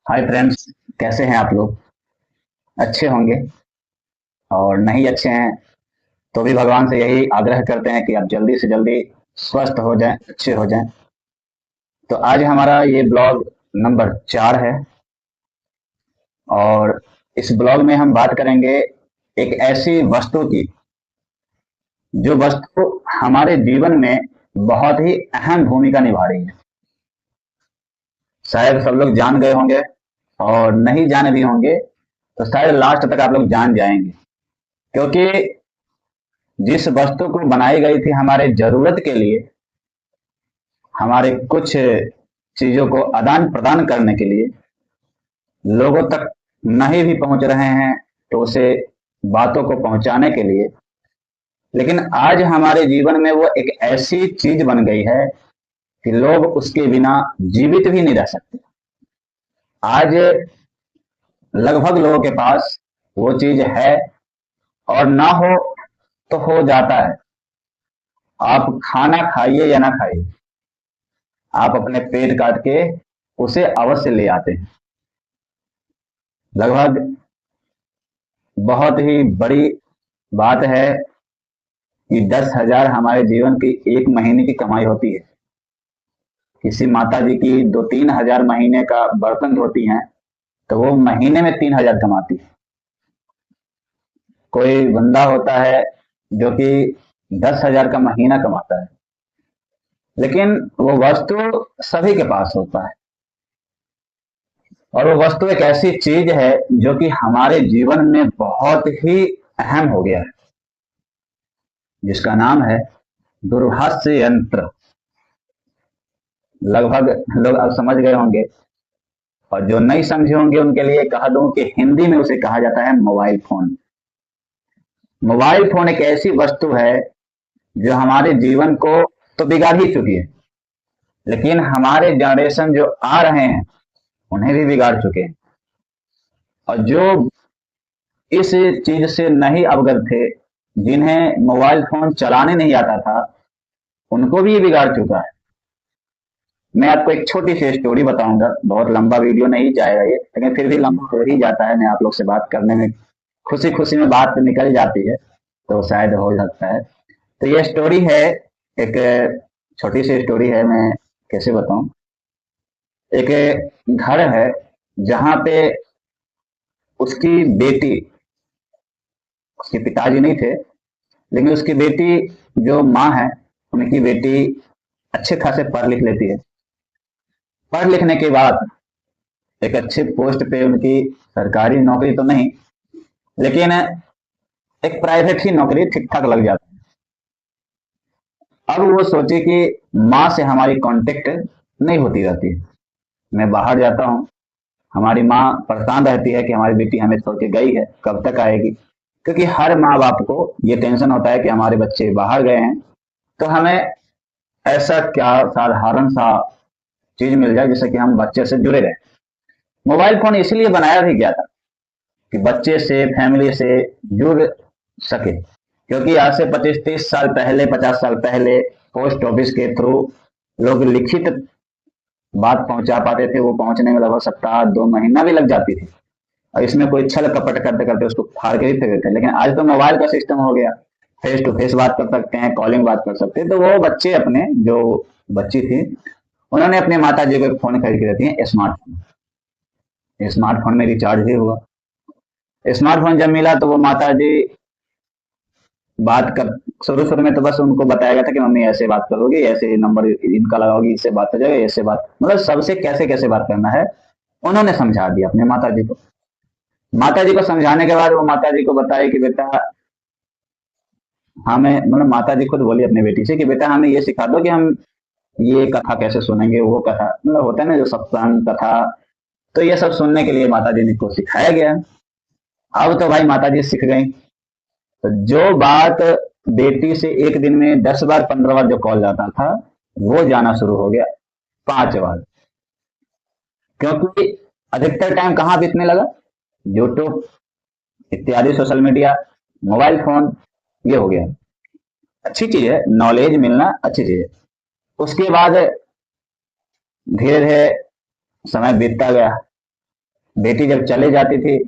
Hi friends. कैसे हैं आप लोग? अच्छे होंगे। और नहीं अच्छे हैं तो भी भगवान से यही आग्रह करते हैं कि आप जल्दी से जल्दी स्वस्थ हो जाएं, अच्छे हो जाएं। तो आज हमारा ये ब्लॉग नंबर 4 है। और इस ब्लॉग में हम बात करेंगे एक ऐसी वस्तु की जो वस्तु हमारे जीवन में बहुत ही अहम भूमिका निभा रही है। शायद सब लोग जान गए होंगे, और नहीं जाने भी होंगे तो शायद लास्ट तक आप लोग जान जाएंगे। क्योंकि जिस वस्तु को बनाई गई थी हमारे जरूरत के लिए, हमारे कुछ चीजों को आदान प्रदान करने के लिए, लोगों तक नहीं भी पहुंच रहे हैं तो उसे बातों को पहुंचाने के लिए, लेकिन आज हमारे जीवन में वो एक ऐसी चीज बन गई है कि लोग उसके बिना जीवित भी नहीं रह सकते। आज लगभग लोगों के पास वो चीज है, और ना हो तो हो जाता है। आप खाना खाइए या ना खाइए, आप अपने पेट काट के उसे अवश्य ले आते हैं। लगभग बहुत ही बड़ी बात है कि 10,000 हमारे जीवन की एक महीने की कमाई होती है। किसी माता जी की 2-3 हजार महीने का बर्तन धोती हैं तो वो महीने में 3,000 कमाती है। कोई बंदा होता है जो कि 10,000 का महीना कमाता है, लेकिन वो वस्तु सभी के पास होता है। और वो वस्तु एक ऐसी चीज है जो कि हमारे जीवन में बहुत ही अहम हो गया है, जिसका नाम है दूरभाष यंत्र। लगभग लोग अब समझ गए होंगे, और जो नहीं समझे होंगे उनके लिए कह दूं कि हिंदी में उसे कहा जाता है मोबाइल फोन। मोबाइल फोन एक ऐसी वस्तु है जो हमारे जीवन को तो बिगाड़ ही चुकी है, लेकिन हमारे जनरेशन जो आ रहे हैं उन्हें भी बिगाड़ चुके हैं। और जो इस चीज से नहीं अवगत थे, जिन्हें मोबाइल फोन चलाने नहीं आता था, उनको भी ये बिगाड़ चुका है। मैं आपको एक छोटी सी स्टोरी बताऊंगा, बहुत लंबा वीडियो नहीं जाएगा ये, लेकिन फिर भी लंबा हो ही जाता है। मैं आप लोग से बात करने में खुशी खुशी में बात निकल जाती है, तो शायद हो सकता है। तो ये स्टोरी है, एक छोटी सी स्टोरी है। मैं कैसे बताऊं? एक घर है जहां पे उसकी बेटी, उसके पिताजी नहीं थे, लेकिन उसकी बेटी, जो माँ है, उनकी बेटी अच्छे खासे पढ़ लिख लेती है। पढ़ लिखने के बाद एक अच्छे पोस्ट पे उनकी, सरकारी नौकरी तो नहीं, लेकिन एक प्राइवेट ही नौकरी ठीक ठाक लग जाती है। अब वो सोचे कि माँ से हमारी कांटेक्ट नहीं होती रहती है। मैं बाहर जाता हूँ, हमारी माँ परेशान रहती है कि हमारी बेटी हमें छोड़ के गई है, कब तक आएगी। क्योंकि हर माँ बाप को ये टेंशन होता है कि हमारे बच्चे बाहर गए हैं, तो हमें ऐसा क्या साधारण सा चीज मिल जाए जिससे कि हम बच्चे से जुड़े रहे। मोबाइल फोन इसलिए बनाया भी गया था कि बच्चे से, फैमिली से जुड़ सके। क्योंकि आज से 25-30 साल पहले, 50 साल पहले पोस्ट ऑफिस के थ्रू लोग लिखित बात पहुंचा पाते थे। वो पहुंचने में लगभग सप्ताह 2 महीना भी लग जाती थी, और इसमें कोई छल कपट करते करते उसको फाड़ के भी फेंक देते हैं। लेकिन आज तो मोबाइल का सिस्टम हो गया, फेस टू फेस बात कर सकते हैं, कॉलिंग बात कर सकते हैं। तो वो बच्चे अपने, जो बच्ची थी, उन्होंने अपने माता जी को एक फोन खरीद के देती है, स्मार्टफोन। स्मार्टफोन में रिचार्ज भी हुआ। स्मार्टफोन जब मिला तो वो माता जी बात कर, शुरू शुरू में तो बस उनको बताया गया था कि मम्मी ऐसे बात करोगी, ऐसे नंबर इनका लगाओगी, इससे बात हो जाएगी, ऐसे बात, मतलब सबसे कैसे कैसे बात करना है उन्होंने समझा दिया अपने माता जी को। माता जी को समझाने के बाद वो माता जी को बताए कि बेटा हमें, मतलब माता जी खुद बोली अपनी बेटी से कि बेटा हमें ये सिखा दो कि हम ये कथा कैसे सुनेंगे, वो कथा, मतलब होता है ना जो सत्संग कथा। तो ये सब सुनने के लिए माता जी को सिखाया गया। अब तो भाई माता जी सीख गई। तो जो बात बेटी से एक दिन में 10 बार 15 बार जो कॉल जाता था, वो जाना शुरू हो गया 5 बार। क्योंकि अधिकतर टाइम कहाँ बीतने लगा? यूट्यूब इत्यादि सोशल मीडिया, मोबाइल फोन, ये हो गया। अच्छी चीज है, नॉलेज मिलना अच्छी चीज है। उसके बाद धीरे धीरे समय बीतता गया। बेटी जब चले जाती थी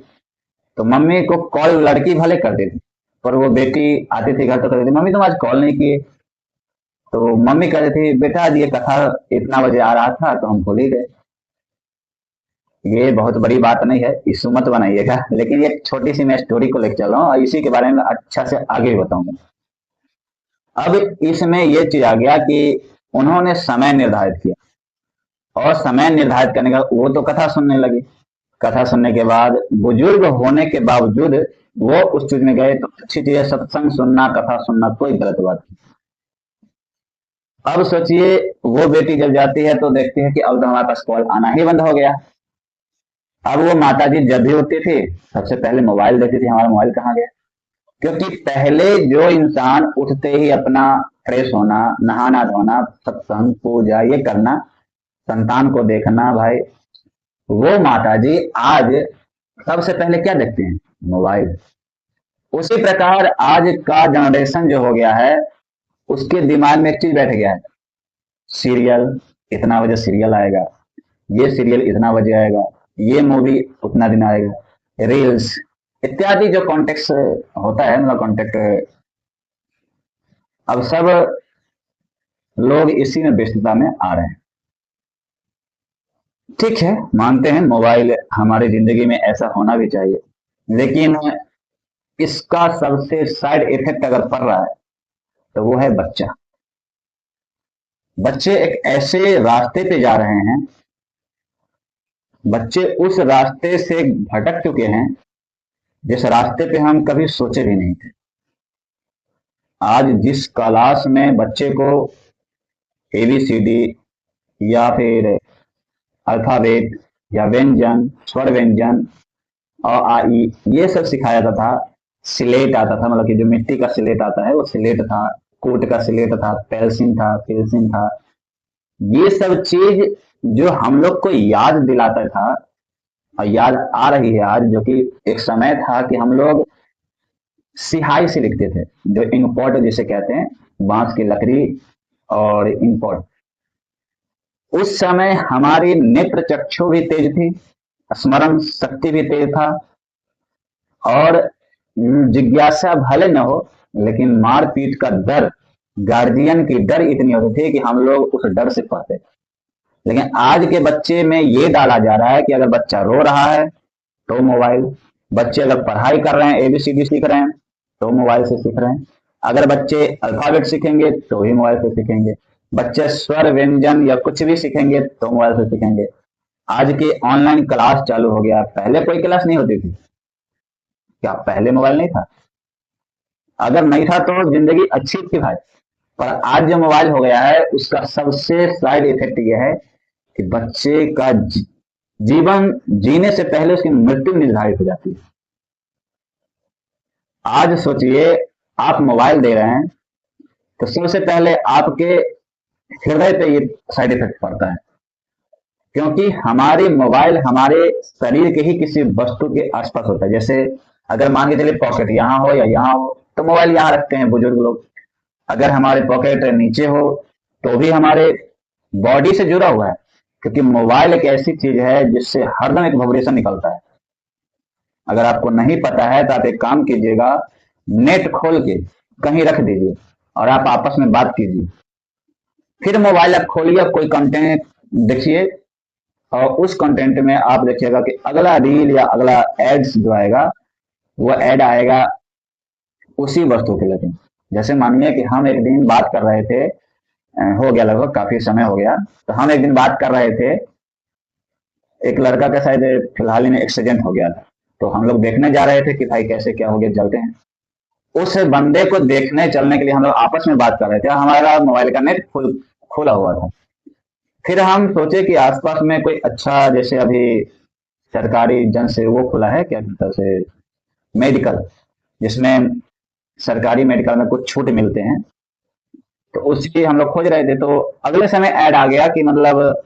तो मम्मी को कॉल लड़की भले करती थी, पर वो बेटी आती थी घर तो कहती थी मम्मी तुम आज कॉल नहीं किए। तो मम्मी कहती थी बेटा आज ये कथा इतना बजे आ रहा था तो हम भूल ही गए। ये बहुत बड़ी बात नहीं है, इशू मत बनाइएगा, लेकिन ये छोटी सी मैं स्टोरी को लेकर चल रहा हूँ और इसी के बारे में अच्छा से आगे भी बताऊंगा। अब इसमें ये चीज आ गया कि उन्होंने समय निर्धारित किया, और समय निर्धारित करने का वो तो कथा सुनने लगी। कथा सुनने के बाद बुजुर्ग होने के बावजूद वो उस चीज में गए, तो अच्छी चीज है सत्संग सुनना, कथा सुनना, कोई गलत बात नहीं। अब सोचिए वो बेटी जब जाती है तो देखती है कि अब तो हमारे पास कॉल आना ही बंद हो गया। अब वो माता जी जब भी उठती थी सबसे पहले मोबाइल देखती थी, हमारा मोबाइल कहाँ गया। क्योंकि पहले जो इंसान उठते ही अपना फ्रेश होना, नहाना धोना, सत्संग पूजा ये करना, संतान को देखना, भाई वो माता जी आज सबसे पहले क्या देखते हैं? मोबाइल। उसी प्रकार आज का जनरेशन जो हो गया है उसके दिमाग में एक चीज बैठ गया है, सीरियल, इतना बजे सीरियल आएगा, ये सीरियल इतना बजे आएगा, ये मूवी उतना दिन आएगा, रील्स इत्यादि जो कॉन्टेक्ट होता है, मतलब कॉन्टेक्ट, अब सब लोग इसी में व्यस्तता में आ रहे हैं। ठीक है, मानते हैं मोबाइल हमारी जिंदगी में ऐसा होना भी चाहिए, लेकिन इसका सबसे साइड इफेक्ट अगर पड़ रहा है तो वो है बच्चा। बच्चे एक ऐसे रास्ते पे जा रहे हैं, बच्चे उस रास्ते से भटक चुके हैं जिस रास्ते पे हम कभी सोचे भी नहीं थे। आज जिस क्लास में बच्चे को एबीसीडी या फिर अल्फाबेट या व्यंजन, स्वर व्यंजन और आ ई ये सब सिखाया जाता था, स्लेट आता था, मतलब कि जो मिट्टी का स्लेट आता है वो स्लेट था, कोट का स्लेट था, पेंसिल था, पेंसिल था, ये सब चीज जो हम लोग को याद दिलाता था और याद आ रही है आज, जो कि एक समय था कि हम लोग सिहाई से लिखते थे, जो इंकपॉट जिसे कहते हैं, बांस की लकड़ी और इंकपॉट। उस समय हमारी नेत्र चक्षु भी तेज थी, स्मरण शक्ति भी तेज था, और जिज्ञासा भले न हो लेकिन मारपीट का डर, गार्जियन की डर इतनी होती थी कि हम लोग उस डर से पढ़ते। लेकिन आज के बच्चे में ये डाला जा रहा है कि अगर बच्चा रो रहा है तो मोबाइल, बच्चे अगर पढ़ाई कर रहे हैं, एबीसीडी सीख रहे हैं तो मोबाइल से सीख रहे हैं, अगर बच्चे अल्फाबेट सीखेंगे तो भी मोबाइल से सीखेंगे, बच्चे स्वर व्यंजन या कुछ भी सीखेंगे तो मोबाइल से सीखेंगे। आज की ऑनलाइन क्लास चालू हो गया, पहले कोई क्लास नहीं होती थी क्या? पहले मोबाइल नहीं था? अगर नहीं था तो जिंदगी अच्छी थी भाई, पर आज जो मोबाइल हो गया है उसका सबसे साइड इफेक्ट यह है कि बच्चे का जीवन जीने से पहले उसकी मृत्यु निर्धारित हो जाती है। आज सोचिए आप मोबाइल दे रहे हैं तो सबसे पहले आपके हृदय पे ये साइड इफेक्ट पड़ता है, क्योंकि हमारी मोबाइल हमारे शरीर के ही किसी वस्तु के आसपास होता है। जैसे अगर मान के चलिए पॉकेट यहाँ हो या यहाँ हो तो मोबाइल यहाँ रखते हैं बुजुर्ग लोग, अगर हमारे पॉकेट नीचे हो तो भी हमारे बॉडी से जुड़ा हुआ है, क्योंकि मोबाइल एक ऐसी चीज है जिससे हरदम एक वाइब्रेशन निकलता है। अगर आपको नहीं पता है तो आप एक काम कीजिएगा, नेट खोल के कहीं रख दीजिए और आप आपस में बात कीजिए, फिर मोबाइल आप खोलिए, कोई कंटेंट देखिए और उस कंटेंट में आप देखिएगा कि अगला रील या अगला एड्स जो आएगा वो एड आएगा उसी वस्तु के लिए। जैसे मानिए कि हम एक दिन बात कर रहे थे, हो गया लगभग काफी समय हो गया, तो हम एक दिन बात कर रहे थे, एक लड़का का शायद फिलहाल ही में एक्सीडेंट हो गया था, तो हम लोग देखने जा रहे थे कि भाई कैसे क्या हो गया, चलते हैं। उस बंदे को देखने चलने के लिए हम लोग आपस में बात कर रहे थे, हमारा मोबाइल का नेट खुला हुआ था। फिर हम सोचे कि आसपास में कोई अच्छा, जैसे अभी सरकारी जन से वो खुला है क्या कहते से मेडिकल, जिसमें सरकारी मेडिकल में कुछ छूट मिलते हैं, तो उसकी हम लोग खोज रहे थे। तो अगले समय ऐड आ गया कि मतलब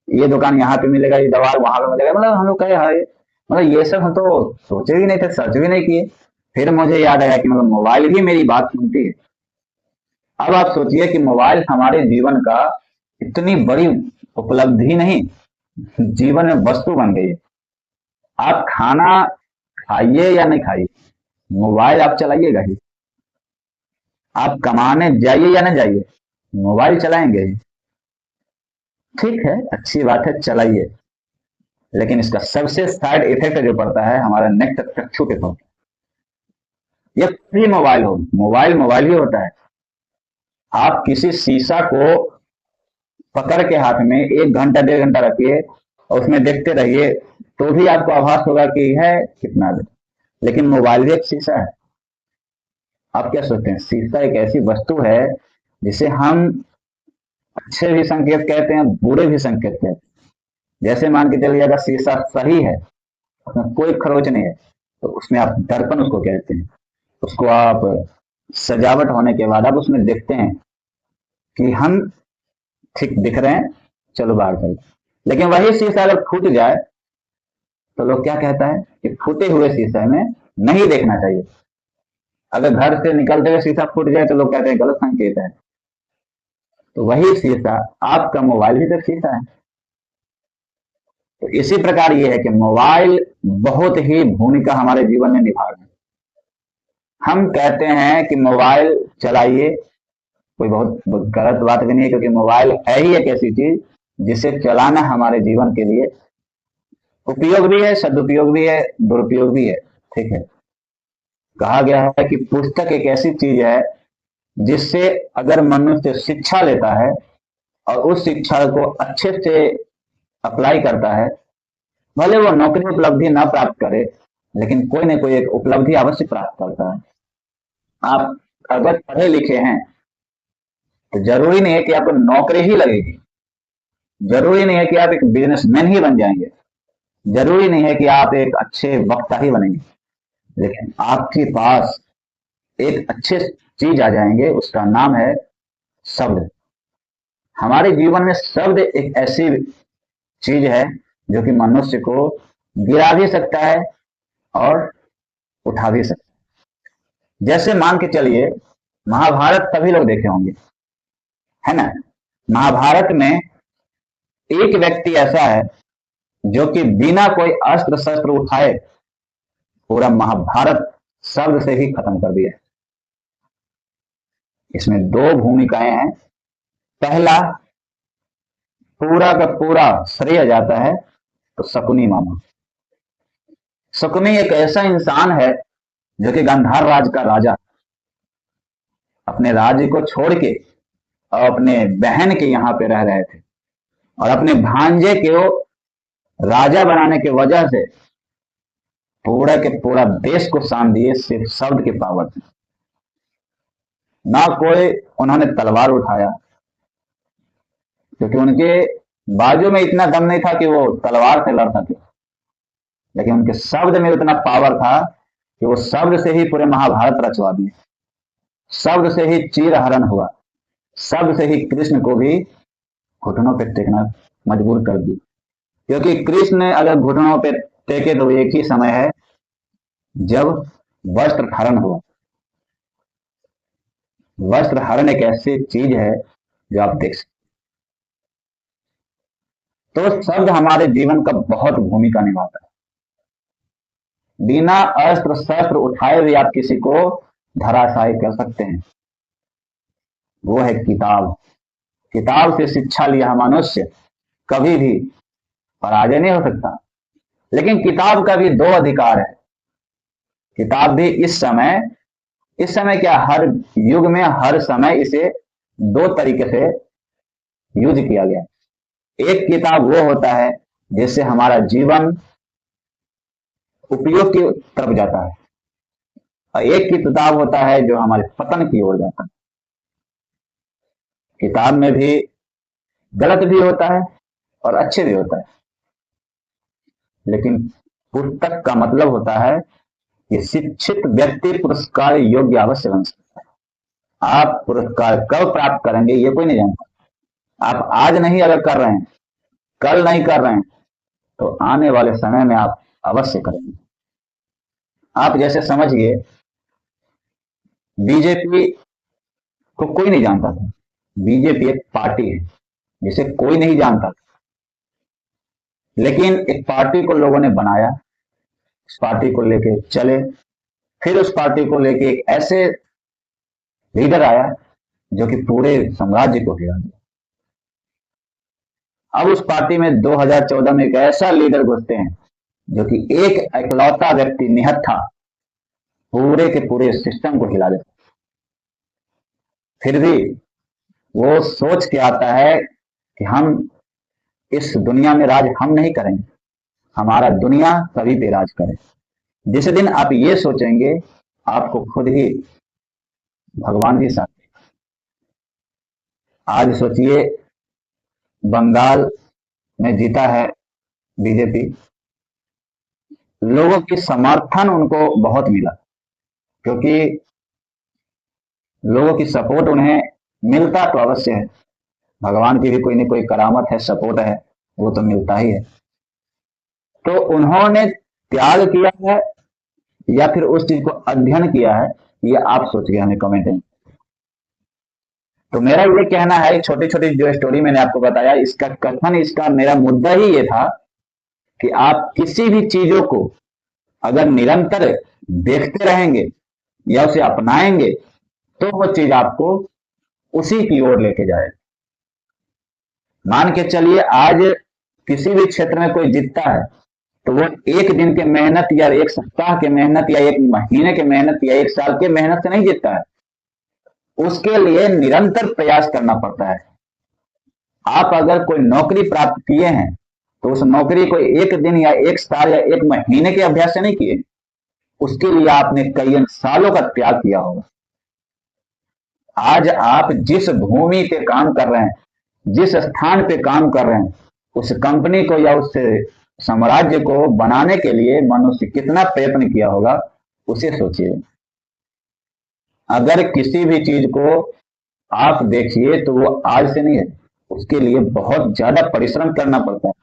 ये दुकान यहाँ पे मिलेगा, ये दवा वहां पे मिलेगा, मतलब हम लोग कहे हाँ, मतलब ये सब हम तो सोचे भी नहीं थे, सर्च भी नहीं किए। फिर मुझे याद आया कि मतलब मोबाइल भी मेरी बात सुनती है। अब आप सोचिए कि मोबाइल हमारे जीवन का इतनी बड़ी उपलब्धि नहीं, जीवन में वस्तु बन गई है। आप खाना खाइए या नहीं खाइए, मोबाइल आप चलाइएगा ही। आप कमाने जाइए या नहीं जाइए, मोबाइल चलाएंगे ही। ठीक है, अच्छी बात है, चलाइए, लेकिन इसका सबसे साइड इफेक्ट जो पड़ता है हमारे नेक तक चक्षु के तौर, ये भी मोबाइल हो, मोबाइल मोबाइल ही होता है। आप किसी शीशा को पकड़ के हाथ में 1 घंटा 1.5 घंटा रखिए और उसमें देखते रहिए, तो भी आपको आभास होगा कि है कितना देर। लेकिन मोबाइल भी एक शीशा है। आप क्या सोचते हैं, शीशा एक ऐसी वस्तु है जिसे हम अच्छे भी संकेत कहते हैं, बुरे भी संकेत कहते हैं। जैसे मान के चलिए अगर शीशा सही है, उसमें कोई खरोच नहीं है, तो उसमें आप दर्पण उसको कहते हैं। उसको आप सजावट होने के बाद आप उसमें देखते हैं कि हम ठीक दिख रहे हैं, चलो बाहर चलो। लेकिन वही शीशा अगर फूट जाए तो लोग क्या कहता है कि फूटे हुए शीशे में नहीं देखना चाहिए। अगर घर से निकलते हुए शीशा फूट जाए तो लोग कहते हैं गलत संकेत है। तो वही शीशा आपका मोबाइल भी तो शीशा है। तो इसी प्रकार ये है कि मोबाइल बहुत ही भूमिका हमारे जीवन में निभा रहे हैं। हम कहते हैं कि मोबाइल चलाइए, कोई बहुत गलत बात भी नहीं है, क्योंकि मोबाइल है ही एक ऐसी चीज जिसे चलाना हमारे जीवन के लिए उपयोग भी है, सदुपयोग भी है, दुरुपयोग भी है। ठीक है, कहा गया है कि पुस्तक एक ऐसी चीज है जिससे अगर मनुष्य शिक्षा लेता है और उस शिक्षा को अच्छे से अप्लाई करता है, भले वो नौकरी उपलब्धि ना प्राप्त करे, लेकिन कोई ना कोई एक उपलब्धि अवश्य प्राप्त करता है। आप अगर पढ़े लिखे हैं तो जरूरी नहीं है कि आपको नौकरी ही लगेगी, जरूरी नहीं है कि आप एक बिजनेसमैन ही बन जाएंगे, जरूरी नहीं है कि आप एक अच्छे वक्ता ही बनेंगे, लेकिन आपके पास एक अच्छे चीज आ जाएंगे, उसका नाम है शब्द। हमारे जीवन में शब्द एक ऐसी चीज है जो कि मनुष्य को गिरा भी सकता है और उठा भी सकता है। जैसे मान के चलिए, महाभारत सभी लोग देखे होंगे, है ना। महाभारत में एक व्यक्ति ऐसा है जो कि बिना कोई अस्त्र शस्त्र उठाए पूरा महाभारत शब्द से ही खत्म कर दिया। इसमें दो भूमिकाएं हैं। पहला, पूरा का पूरा श्रेय जाता है तो शकुनी मामा। शकुनी एक ऐसा इंसान है जो कि गांधार राज का राजा, अपने राज्य को छोड़ के और अपने बहन के यहाँ पे रह रहे थे, और अपने भांजे को राजा बनाने की वजह से पूरा के पूरा देश को सान दिए सिर्फ शब्द के पावर से। ना कोई उन्होंने तलवार उठाया, क्योंकि उनके बाजू में इतना दम नहीं था कि वो तलवार से लड़ सके, लेकिन उनके शब्द में उतना पावर था कि वो शब्द से ही पूरे महाभारत रचवा दिए। शब्द से ही चीर हरण हुआ, शब्द से ही कृष्ण को भी घुटनों पर टेकना मजबूर कर दी। क्योंकि कृष्ण अगर घुटनों पर टेके तो एक ही समय है जब वस्त्र हरण हुआ। वस्त्र हरण एक ऐसी चीज है जो आप देख सकते। तो शब्द हमारे जीवन का बहुत भूमिका निभाता है। बिना अस्त्र शस्त्र उठाए भी आप किसी को धराशायी कर सकते हैं। वो है किताब। किताब से शिक्षा लिया मनुष्य कभी भी पराजय नहीं हो सकता। लेकिन किताब का भी दो अधिकार है। किताब भी इस समय क्या, हर युग में हर समय इसे दो तरीके से यूज किया गया। एक किताब वो होता है जिससे हमारा जीवन उपयोग की तरफ जाता है, और एक किताब होता है जो हमारे पतन की ओर जाता है। किताब में भी गलत भी होता है और अच्छे भी होता है, लेकिन पुस्तक का मतलब होता है कि शिक्षित व्यक्ति पुरस्कार योग्य अवश्य बन सकता है। आप पुरस्कार कब प्राप्त करेंगे ये कोई नहीं जानता। आप आज नहीं अगर कर रहे हैं, कल नहीं कर रहे हैं, तो आने वाले समय में आप अवश्य करेंगे। आप जैसे समझिए, बीजेपी को कोई नहीं जानता था। बीजेपी एक पार्टी है जिसे कोई नहीं जानता था, लेकिन एक पार्टी को लोगों ने बनाया, उस पार्टी को लेके चले। फिर उस पार्टी को लेके एक ऐसे लीडर आया जो कि पूरे साम्राज्य को हिला दिया। अब उस पार्टी में 2014 में एक ऐसा लीडर घुसते हैं जो कि एक इकलौता व्यक्ति निहत्था था, पूरे के पूरे सिस्टम को हिला देता। फिर भी वो सोच के आता है कि हम इस दुनिया में राज हम नहीं करेंगे, हमारा दुनिया सभी पे राज करे। जिस दिन आप ये सोचेंगे आपको खुद ही भगवान के साथ। आज सोचिए, बंगाल में जीता है बीजेपी, लोगों की समर्थन उनको बहुत मिला, क्योंकि लोगों की सपोर्ट उन्हें मिलता तो अवश्य है, भगवान की भी कोई न कोई करामत है, सपोर्ट है, वो तो मिलता ही है। तो उन्होंने त्याग किया है या फिर उस चीज को अध्ययन किया है, ये आप सोचिए हमें कमेंट में। तो मेरा ये कहना है, छोटी छोटी जो स्टोरी मैंने आपको बताया, इसका कथन, इसका मेरा मुद्दा ही ये था कि आप किसी भी चीजों को अगर निरंतर देखते रहेंगे या उसे अपनाएंगे तो वो चीज आपको उसी की ओर लेके जाए। मान के चलिए आज किसी भी क्षेत्र में कोई जीतता है तो वो एक दिन के मेहनत या एक सप्ताह के मेहनत या एक महीने के मेहनत या एक साल के मेहनत से नहीं जीतता है, उसके लिए निरंतर प्रयास करना पड़ता है। आप अगर कोई नौकरी प्राप्त किए हैं तो उस नौकरी को एक दिन या एक साल या एक महीने के अभ्यास से नहीं किए, उसके लिए आपने कई सालों का त्याग किया होगा। आज आप जिस भूमि पे काम कर रहे हैं, जिस स्थान पे काम कर रहे हैं, उस कंपनी को या उस साम्राज्य को बनाने के लिए मनुष्य कितना प्रयत्न किया होगा, उसे सोचिए। अगर किसी भी चीज को आप देखिए तो वो आज से नहीं है, उसके लिए बहुत ज्यादा परिश्रम करना पड़ता है।